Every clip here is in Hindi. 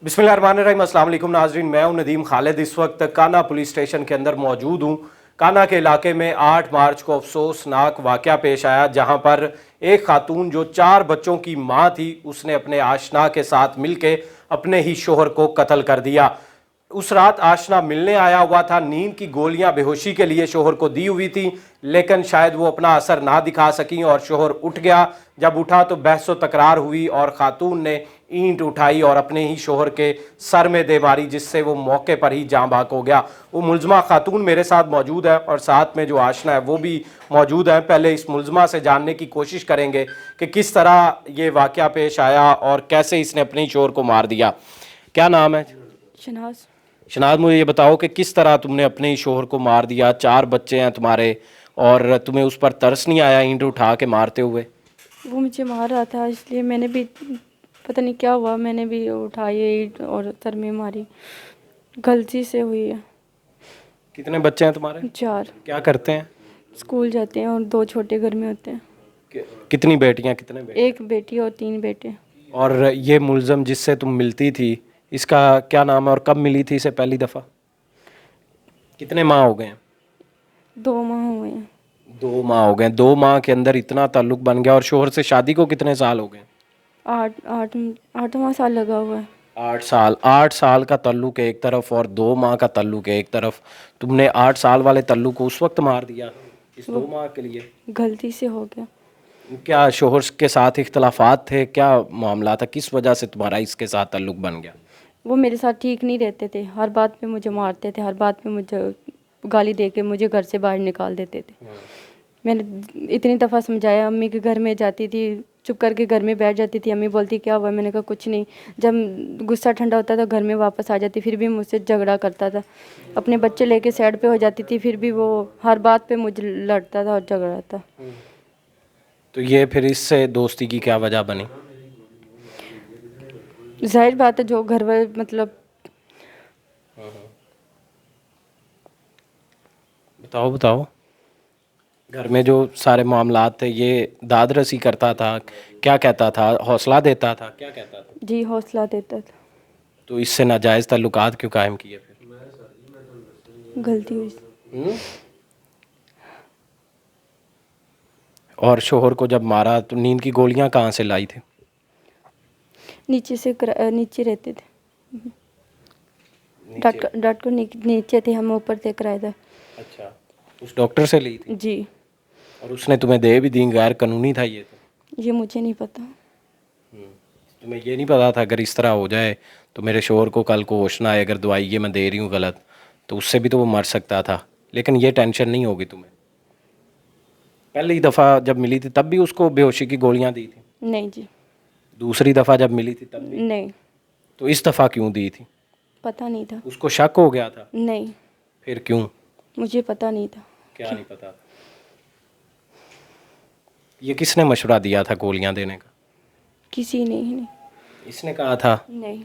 बिस्मिल्लाहिर्रहमानिर्रहीम। अस्सलाम वालेकुम नाजरीन, मैं हूं नदीम खालिद। इस वक्त काना पुलिस स्टेशन के अंदर मौजूद हूं। काना के इलाके में 8 मार्च को अफसोसनाक वाक़या पेश आया, जहां पर एक खातून जो 4 बच्चों की मां थी, उसने अपने आशना के साथ मिलकर अपने ही शोहर को कत्ल कर दिया। उस रात आशना मिलने आया हुआ था, नींद की गोलियां बेहोशी के लिए शोहर को दी हुई थी, लेकिन शायद वो अपना असर ना दिखा सकी और शोहर उठ गया। जब उठा तो बहस तकरार हुई और खातून ने ईंट उठाई और अपने ही शोहर के सर में दे मारी, जिससे वो मौके पर ही जाँ बाक हो गया। वो मुलजमा खातून मेरे साथ मौजूद है और साथ में जो आशना है वो भी मौजूद है। पहले इस मुलजमा से जानने की कोशिश करेंगे कि किस तरह ये वाक़या पेश आया और कैसे इसने अपने ही शोहर को मार दिया। क्या नाम है? शनाज। शनाज, मुझे ये बताओ कि किस तरह तुमने अपने ही शोहर को मार दिया। 4 बच्चे हैं तुम्हारे और तुम्हें उस पर तरस नहीं आया ईंट उठा के मारते हुए? वो मुझे मार रहा था, इसलिए मैंने भी पता नहीं क्या हुआ, मैंने भी उठाई ईंट और सर में मारी। गलती से हुई है। कितने बच्चे हैं तुम्हारे? 4। क्या करते हैं? स्कूल जाते हैं और 2 छोटे घर में होते हैं। कितनी बेटियां, कितने बेटे? 1 बेटी और 3 बेटे। और ये मुलजम जिससे तुम मिलती थी, इसका क्या नाम है और कब मिली थी इसे पहली दफ़ा? कितने माह हो गए हैं? 2 माह हुए हैं। 2 माह हो गए। 2 माह के अंदर इतना ताल्लुक बन गया। और शोहर से शादी को कितने साल हो गए? 8वां साल लगा हुआ है। 8 साल। 8 साल का ताल्लुक एक तरफ और 2 माह का ताल्लुक एक तरफ। तुमने 8 साल वाले ताल्लुक को उस वक्त मार दिया इस 2 माह के लिए? गलती से हो गया। क्या शोहर के साथ इख्तलाफात थे? क्या मामला था? किस वजह से तुम्हारा इसके साथ ताल्लुक बन गया? वो मेरे साथ ठीक नहीं रहते थे, हर बात पे मुझे मारते थे, हर बात पे मुझे गाली दे के मुझे घर से बाहर निकाल देते थे। मैंने इतनी दफ़ा समझाया, अम्मी के घर में जाती थी, चुप करके घर में बैठ जाती थी। अम्मी बोलती क्या हुआ, मैंने कहा कुछ नहीं। जब गुस्सा ठंडा होता था घर में वापस आ जाती, फिर भी मुझसे झगड़ा करता था। अपने बच्चे लेके साइड पे हो जाती थी, फिर भी वो हर बात पे मुझे लड़ता था और झगड़ा था। तो ये फिर इससे दोस्ती की क्या वजह बनी? जाहिर बात है, जो घर वाले मतलब बताओ बताओ। घर में जो सारे मामलात थे, ये दाद रसी करता था? क्या कहता था? हौसला देता था? क्या कहता था? जी हौसला देता था। तो इससे नाजायज़ ताल्लुकात क्यों कायम किए फिर? गलती हुई। हम्म? और शोहर को जब मारा तो नींद की गोलियां कहाँ से लाई थी? नीचे रहते थे। नीचे? डॉक्टर नीचे थे, हम ऊपर थे किराएदार। अच्छा, उस डॉक्टर से ली थी? जी। और उसने तुम्हें दे भी दी? गैर कानूनी था ये तो? ये मुझे नहीं पता। तुम्हें ये नहीं पता था अगर इस तरह हो जाए तो मेरे शोहर को कल को होश ना आए, अगर दवाई ये मैं दे रही हूँ गलत, तो उससे भी तो वो मर सकता था? लेकिन ये टेंशन नहीं होगी तुम्हें? पहली दफ़ा जब मिली थी तब भी उसको बेहोशी की गोलियां दी थी? नहीं जी। दूसरी दफ़ा जब मिली थी तब भी? नहीं, तो इस दफ़ा क्यों दी थी? पता नहीं था। उसको शक हो गया था? नहीं, फिर क्यों? मुझे पता नहीं था। क्या नहीं पता था? ये किसने मशवरा दिया था गोलियां देने का? किसी ने ही नहीं। इसने कहा था? नहीं।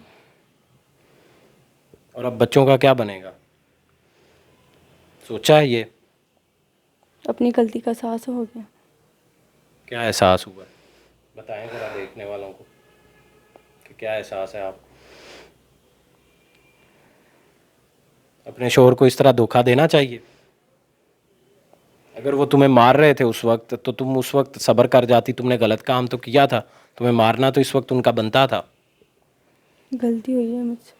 और अब बच्चों का क्या बनेगा? सोचा है ये? अपनी गलती का एहसास हो गया। क्या एहसास हुआ? बताएं ज़रा देखने वालों को कि क्या एहसास है आपको। अपने शोहर को इस तरह धोखा देना चाहिए? अगर वो तुम्हें मार रहे थे उस वक्त तो तुम उस वक्त सब्र कर जाती। तुमने गलत काम तो किया था, तुम्हें मारना तो इस वक्त उनका बनता था। गलती हुई है मुझसे।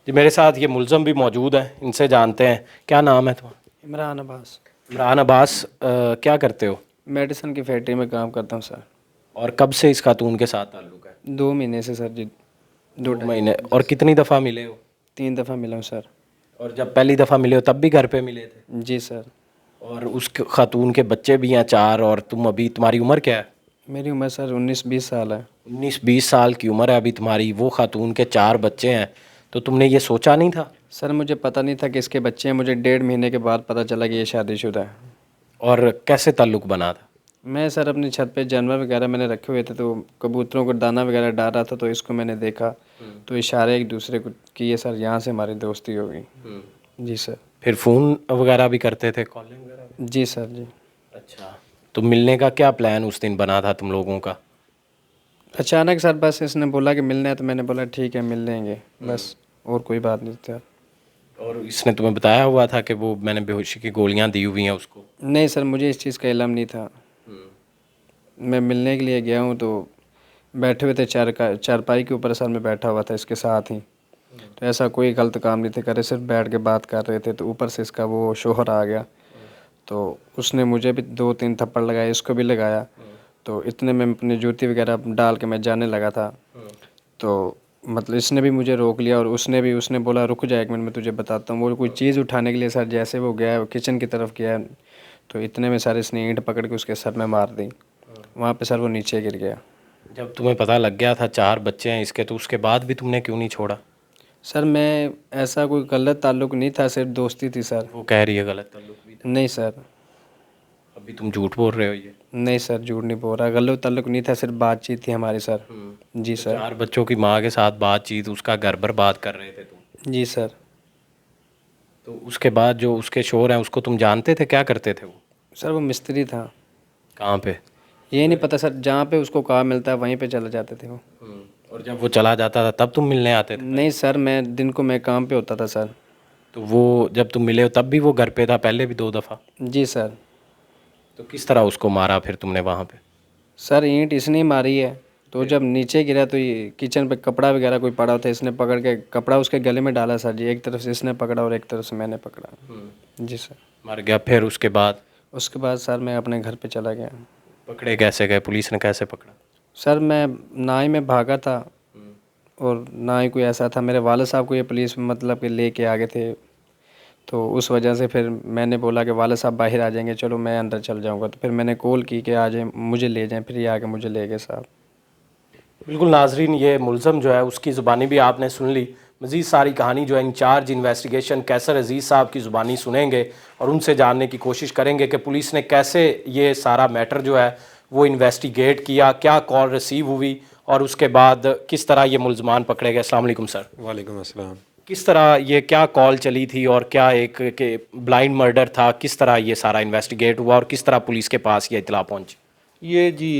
जी, मेरे साथ ये मुलज़म भी मौजूद हैं, इनसे जानते हैं। क्या नाम है तुम्हारा? इमरान अब्बास। इमरान अब्बास, क्या करते हो? मेडिसिन की फैक्ट्री में काम करता हूँ सर। और कब से इस खातून के साथ ताल्लुक़ है? 2 महीने से सर जी। 2 महीने। और कितनी दफ़ा मिले हो? 3 दफ़ा मिला हूँ सर। और जब पहली दफ़ा मिले हो तब भी घर पे मिले थे? जी सर। और उस खातून के बच्चे भी हैं 4, और तुम अभी, तुम्हारी उम्र क्या है? मेरी उम्र सर 19-20 साल है। 19-20 साल की उम्र है अभी तुम्हारी। वो खातून के 4 बच्चे हैं, तो तुमने ये सोचा नहीं था? सर मुझे पता नहीं था कि इसके बच्चे हैं, मुझे 1.5 महीने के बाद पता चला कि ये शादीशुदा है। और कैसे ताल्लुक़ बना था? मैं सर अपनी छत पे जानवर वगैरह मैंने रखे हुए थे, तो कबूतरों को दाना वगैरह डाल रहा था, तो इसको मैंने देखा, तो इशारे एक दूसरे को किए सर, यहाँ से हमारी दोस्ती हो गई। जी सर। फिर फ़ोन वगैरह भी करते थे, कॉलिंग वगैरह? जी सर जी। अच्छा, तो मिलने का क्या प्लान उस दिन बना था तुम लोगों का? अचानक सर बस इसने बोला कि मिलना है, तो मैंने बोला ठीक है मिल लेंगे, बस और कोई बात नहीं था। और इसने तुम्हें बताया हुआ था कि वो मैंने बेहोशी की गोलियां दी हुई हैं उसको? नहीं सर, मुझे इस चीज़ का इल्म नहीं था। मैं मिलने के लिए गया हूँ तो बैठे हुए थे चारपाई के ऊपर, सर मैं बैठा हुआ था इसके साथ ही। तो ऐसा कोई गलत काम नहीं थे करे, सिर्फ बैठ के बात कर रहे थे, तो ऊपर से इसका वो शोहर आ गया, तो उसने मुझे भी 2-3 थप्पड़ लगाए, इसको भी लगाया। तो इतने में अपनी जूती वगैरह डाल के मैं जाने लगा था, तो मतलब इसने भी मुझे रोक लिया और उसने बोला रुक जा 1 मिनट मैं तुझे बताता हूँ। वो कोई चीज़ उठाने के लिए सर जैसे वो गया किचन की तरफ गया, तो इतने में सर इसने ईंट पकड़ के उसके सर में मार दी। वहाँ पे सर वो नीचे गिर गया। जब तुम्हें पता लग गया था 4 बच्चे हैं इसके, तो उसके बाद भी तुमने क्यों नहीं छोड़ा? सर मैं ऐसा कोई गलत ताल्लुक़ नहीं था, सिर्फ दोस्ती थी सर। वो कह रही है गलत ताल्लुक भी था। नहीं सर, अभी तुम झूठ बोल रहे हो ये? नहीं सर झूठ नहीं बोल रहा, गलत ताल्लुक़ नहीं था, सिर्फ बातचीत थी हमारी सर। जी सर। 4 बच्चों की माँ के साथ बातचीत, उसका घर बर्बाद कर रहे थे तुम। जी सर। तो उसके बाद जो उसके शोहर हैं उसको तुम जानते थे, क्या करते थे वो? सर वो मिस्त्री था। कहाँ पे? ये नहीं पता सर, जहाँ पे उसको काम मिलता है वहीं पे चले जाते थे वो। और जब वो चला जाता था तब तुम मिलने आते थे? नहीं सर, मैं दिन को मैं काम पे होता था सर। तो वो जब तुम मिले हो तब भी वो घर पे था, पहले भी 2 दफ़ा? जी सर। तो किस तरह उसको मारा फिर तुमने वहाँ पे? सर ईंट इसने ही मारी है, तो जब नीचे गिरा तो ये किचन पे कपड़ा वगैरह कोई पड़ा था, इसने पकड़ के कपड़ा उसके गले में डाला सर जी, एक तरफ से इसने पकड़ा और एक तरफ से मैंने पकड़ा। जी सर। मर गया। फिर उसके बाद उसके बाद सर मैं अपने घर पे चला गया। पकड़े कैसे गए? पुलिस ने कैसे पकड़ा? सर मैं ना ही मैं भागा था और ना ही कोई ऐसा था, मेरे वाले साहब को ये पुलिस मतलब कि लेके आ गए थे, तो उस वजह से फिर मैंने बोला कि वाले साहब बाहर आ जाएंगे, चलो मैं अंदर चल जाऊंगा, तो फिर मैंने कॉल की कि आ जाए मुझे ले जाएं, फिर ये आके मुझे ले गए साहब। बिल्कुल नाजरीन, ये मुलज़म जो है उसकी ज़ुबानी भी आपने सुन ली। मज़ीद सारी कहानी जो है इंचार्ज इन्वेस्टिगेशन कैसर अजीज़ साहब की ज़ुबानी सुनेंगे और उनसे जानने की कोशिश करेंगे कि पुलिस ने कैसे ये सारा मैटर जो है वो इन्वेस्टिगेट किया, क्या कॉल रिसीव हुई और उसके बाद किस तरह ये मुलजमान पकड़े गए। अस्सलाम वालेकुम सर। वालेकुम अस्सलाम। किस तरह ये क्या कॉल चली थी और क्या एक के ब्लाइंड मर्डर था, किस तरह ये सारा इन्वेस्टिगेट हुआ और किस तरह पुलिस के पास ये इतला पहुंची? ये जी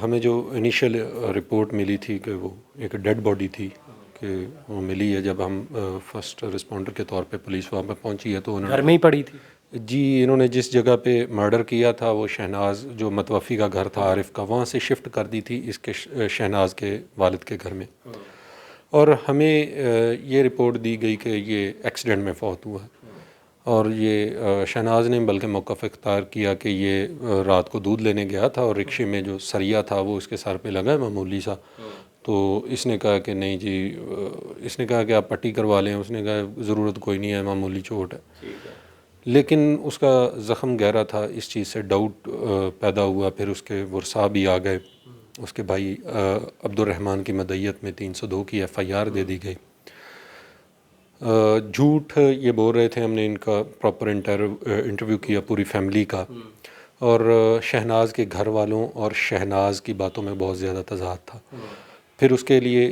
हमें जो इनिशियल रिपोर्ट मिली थी कि वो एक डेड बॉडी थी कि वो मिली है, जब हम फर्स्ट रिस्पॉन्डर के तौर पे पुलिस वहाँ पे पहुँची है तो घर उन्होंने में ही पड़ी थी? जी इन्होंने जिस जगह पे मर्डर किया था वो शहनाज जो मतवफ़ी का घर था आरिफ का, वहाँ से शिफ्ट कर दी थी इसके शहनाज के वालिद के घर में। और हमें ये रिपोर्ट दी गई कि ये एक्सीडेंट में फौत हुआ है और ये शहनाज ने बल्कि मौक़िफ़ इख्तियार किया कि ये रात को दूध लेने गया था और रिक्शे में जो सरिया था वो इसके सर पे लगा है मामूली सा, तो इसने कहा कि नहीं जी, इसने कहा कि आप पट्टी करवा लें, उसने कहा ज़रूरत कोई नहीं है, मामूली चोट है। लेकिन उसका ज़ख़म गहरा था, इस चीज़ से डाउट पैदा हुआ। फिर उसके वरसा भी आ गए, उसके भाई अब्दुर्रहमान की मदय्यत में 302 की FIR दे दी गई। झूठ ये बोल रहे थे, हमने इनका प्रॉपर इंटरव्यू किया पूरी फैमिली का, और शहनाज के घर वालों और शहनाज की बातों में बहुत ज़्यादा तज़ाद था। फिर उसके लिए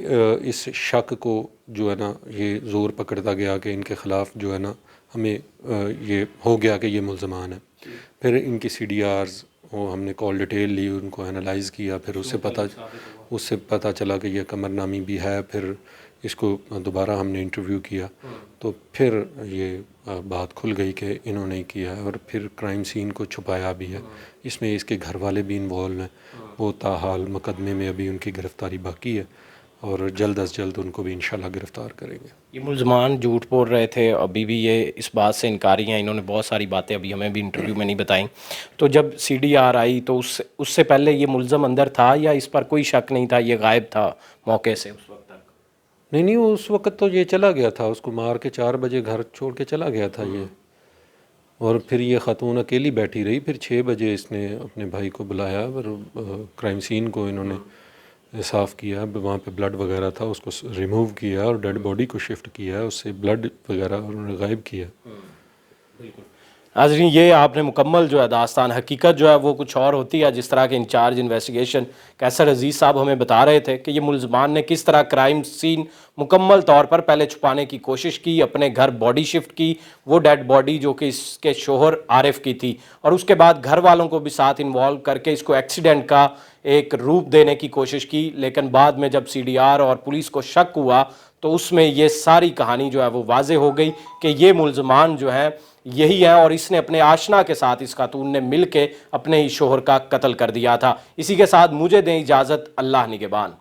इस शक को जो है ना ये ज़ोर पकड़ता गया कि इनके ख़िलाफ़ जो है ना हमें ये हो गया कि ये मुल्ज़मान है। फिर इनकी CDRs वो हमने कॉल डिटेल ली, उनको एनालाइज़ किया, फिर उससे पता चला कि ये कमरनामी भी है। फिर इसको दोबारा हमने इंटरव्यू किया तो फिर ये बात खुल गई कि इन्होंने किया है, और फिर क्राइम सीन को छुपाया भी है। इसमें इसके घर वाले भी इन्वॉल्व हैं, वो ताहाल मुकदमे में अभी उनकी गिरफ़्तारी बाकी है और जल्द अज जल्द उनको भी इंशाल्लाह गिरफ़्तार करेंगे। ये मुलजमान झूठ बोल रहे थे, अभी भी ये इस बात से इनकारी हैं, इन्होंने बहुत सारी बातें अभी हमें भी इंटरव्यू में नहीं बताई। तो जब CDR आई तो उससे पहले ये मुलजम अंदर था या इस पर कोई शक नहीं था, ये गायब था मौके से उस वक्त तक? नहीं, उस वक़्त तो ये चला गया था, उसको मार के 4 बजे घर छोड़ के चला गया था ये, और फिर ये ख़ातून अकेली बैठी रही। फिर 6 बजे इसने अपने भाई को बुलाया और क्राइम सीन को इन्होंने साफ़ किया, वहाँ पे ब्लड वगैरह था उसको रिमूव किया और डेड बॉडी को शिफ्ट किया, उससे ब्लड वगैरह उन्होंने गायब किया। बिल्कुल। नाज़रीन, ये आपने मुकम्मल जो है दास्तान, हकीकत जो है वो कुछ और होती है। जिस तरह के इंचार्ज इन्वेस्टिगेशन कैसर अजीज़ साहब हमें बता रहे थे कि ये मुल्ज़मान ने किस तरह क्राइम सीन मुकम्मल तौर पर पहले छुपाने की कोशिश की, अपने घर बॉडी शिफ्ट की, वो डेड बॉडी जो कि इसके शोहर आरिफ की थी, और उसके बाद घर वालों को भी साथ इन्वॉल्व करके इसको एक्सीडेंट का एक रूप देने की कोशिश की। लेकिन बाद में जब CDR और पुलिस को शक हुआ तो उसमें ये सारी कहानी जो है वो वाज़े हो गई कि ये मुल्ज़मान जो है यही है, और इसने अपने आशना के साथ, इस खातून ने मिल के अपने ही शोहर का कत्ल कर दिया था। इसी के साथ मुझे दें इजाज़त, अल्लाह निगहबान।